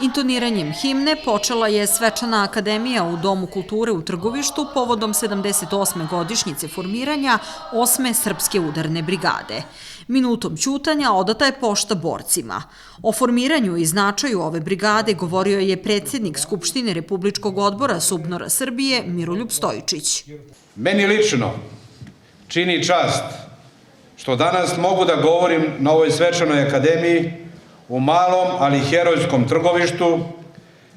Intoniranjem himne počela je svečana akademija u Domu kulture u Trgovištu povodom 78. godišnjice formiranja 8. Srpske udarne brigade. Minutom ćutanja odata je pošta borcima. O formiranju i značaju ove brigade govorio je predsjednik Skupštine Republičkog odbora SUBNOR-a Srbije Miroljub Stojičić. Meni lično čini čast što danas mogu da govorim na ovoj svečanoj akademiji u malom, ali herojskom Trgovištu,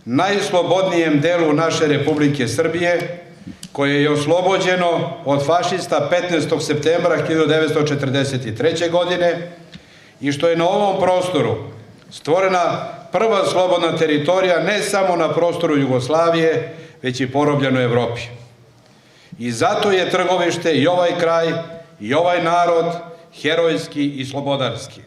najslobodnijem delu naše Republike Srbije, koje je oslobođeno od fašista 15. septembra 1943. godine i što je na ovom prostoru stvorena prva slobodna teritorija ne samo na prostoru Jugoslavije, već i porobljenoj Evropi. I zato je Trgovište i ovaj kraj i ovaj narod herojski i slobodarski.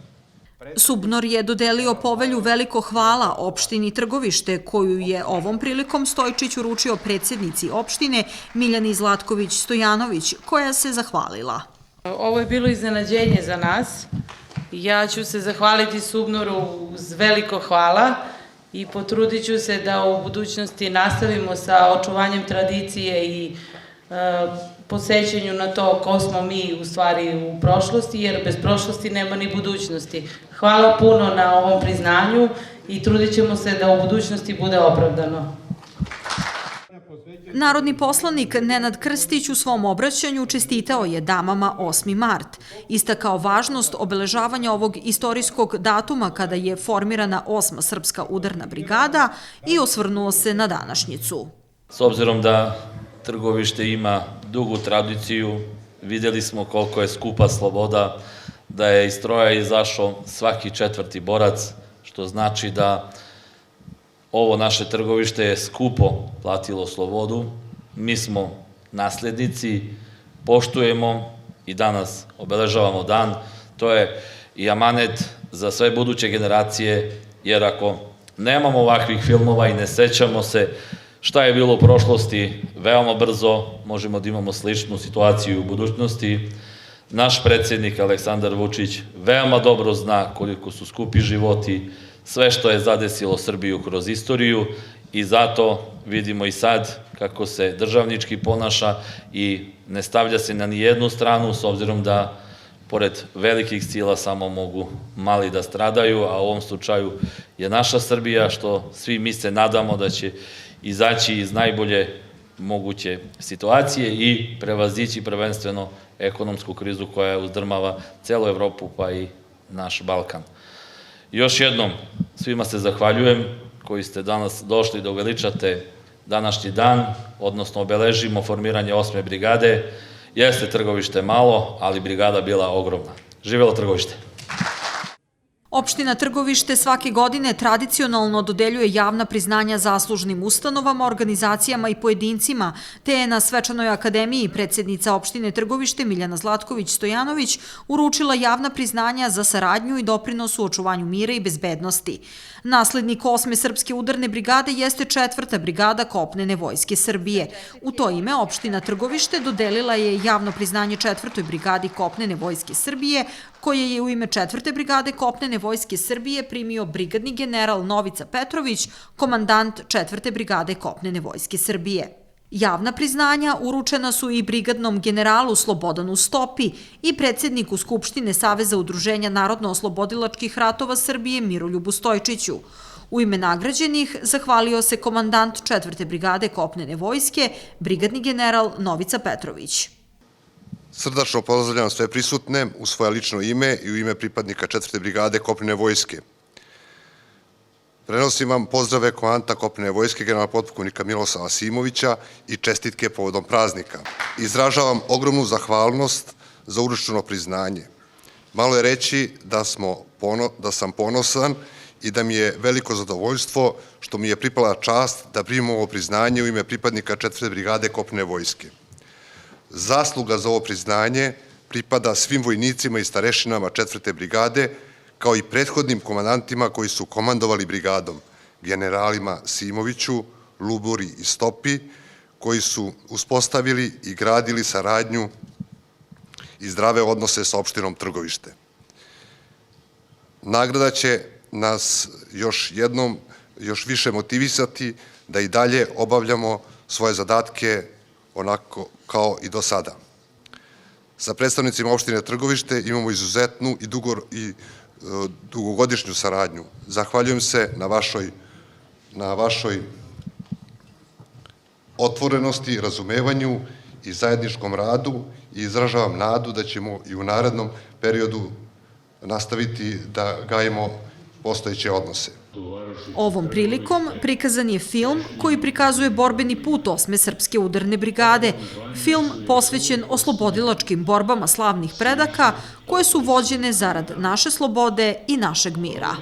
SUBNOR je dodelio povelju Veliko hvala opštini Trgovište, koju je ovom prilikom Stojičić uručio predsjednici opštine Miljani Zlatković-Stojanović, koja se zahvalila. Ovo je bilo iznenađenje za nas. Ja ću se zahvaliti SUBNOR-u uz veliko hvala i potrudit ću se da u budućnosti nastavimo sa očuvanjem tradicije i posećenju na to ko smo mi u stvari u prošlosti, jer bez prošlosti nema ni budućnosti. Hvala puno na ovom priznanju i trudit ćemo se da u budućnosti bude opravdano. Narodni poslanik Nenad Krstić u svom obraćanju čestitao je damama 8. mart, istakao važnost obeležavanja ovog istorijskog datuma kada je formirana 8. Srpska udarna brigada i osvrnuo se na današnjicu. S obzirom da Trgovište ima dugu tradiciju, vidjeli smo koliko je skupa sloboda, da je iz stroja izašao svaki 4. borac, što znači da ovo naše Trgovište je skupo platilo slobodu. Mi smo nasljednici, poštujemo i danas obeležavamo dan. To je i amanet za sve buduće generacije, jer ako nemamo ovakvih filmova i ne sećamo se šta je bilo u prošlosti, veoma brzo možemo da imamo sličnu situaciju u budućnosti. Naš predsjednik Aleksandar Vučić veoma dobro zna koliko su skupi životi, sve što je zadesilo Srbiju kroz istoriju i zato vidimo i sad kako se državnički ponaša i ne stavlja se na nijednu stranu, s obzirom da pored velikih sila samo mogu mali da stradaju, a u ovom slučaju je naša Srbija, što svi mi se nadamo da će izaći iz najbolje moguće situacije i prevazići prvenstveno ekonomsku krizu koja uzdrmava celu Evropu pa i naš Balkan. Još jednom svima se zahvaljujem koji ste danas došli da uveličate današnji dan, odnosno obeležimo formiranje 8. brigade. Jeste Trgovište malo, ali brigada bila ogromna. Živelo Trgovište! Opština Trgovište svake godine tradicionalno dodeljuje javna priznanja zaslužnim ustanovama, organizacijama i pojedincima, te je na svečanoj akademiji predsjednica opštine Trgovište Miljana Zlatković-Stojanović uručila javna priznanja za saradnju i doprinos u očuvanju mira i bezbednosti. Naslednik 8. Srpske udarne brigade jeste 4. brigada kopnene vojske Srbije. U to ime opština Trgovište dodelila je javno priznanje 4. brigadi kopnene vojske Srbije, koje je u ime 4. brigade kopnene vojske Srbije primio brigadni general Novica Petrović, komandant 4. brigade kopnene vojske Srbije. Javna priznanja uručena su i brigadnom generalu Slobodanu Stopi i predsjedniku Skupštine Saveza udruženja Narodno-oslobodilačkih ratova Srbije Miroljubu Stojčiću. U ime nagrađenih zahvalio se komandant 4. brigade kopnene vojske, brigadni general Novica Petrović. Srdačno pozdravljam sve prisutne u svoje lično ime i u ime pripadnika 4. brigade kopnene vojske. Prenosim vam pozdrave komandanta kopnene vojske generala potpukovnika Milosa Asimovića i čestitke povodom praznika. Izražavam ogromnu zahvalnost za uručeno priznanje. Malo je reći da sam ponosan i da mi je veliko zadovoljstvo što mi je pripala čast da primim ovo priznanje u ime pripadnika 4. brigade kopnene vojske. Zasluga za ovo priznanje pripada svim vojnicima i starešinama 4. brigade, kao i prethodnim komandantima koji su komandovali brigadom, generalima Simoviću, Luburi i Stopi, koji su uspostavili i gradili saradnju i zdrave odnose sa opštinom Trgovište. Nagrada će nas još jednom još više motivisati da i dalje obavljamo svoje zadatke onako kao i do sada. Sa predstavnicima opštine Trgovište imamo izuzetnu i dugogodišnju saradnju. Zahvaljujem se na vašoj otvorenosti, razumevanju i zajedničkom radu i izražavam nadu da ćemo i u narednom periodu nastaviti da gajimo postojeće odnose. Ovom prilikom prikazan je film koji prikazuje borbeni put 8. srpske udarne brigade. Film posvećen oslobodilačkim borbama slavnih predaka koje su vođene zarad naše slobode i našeg mira.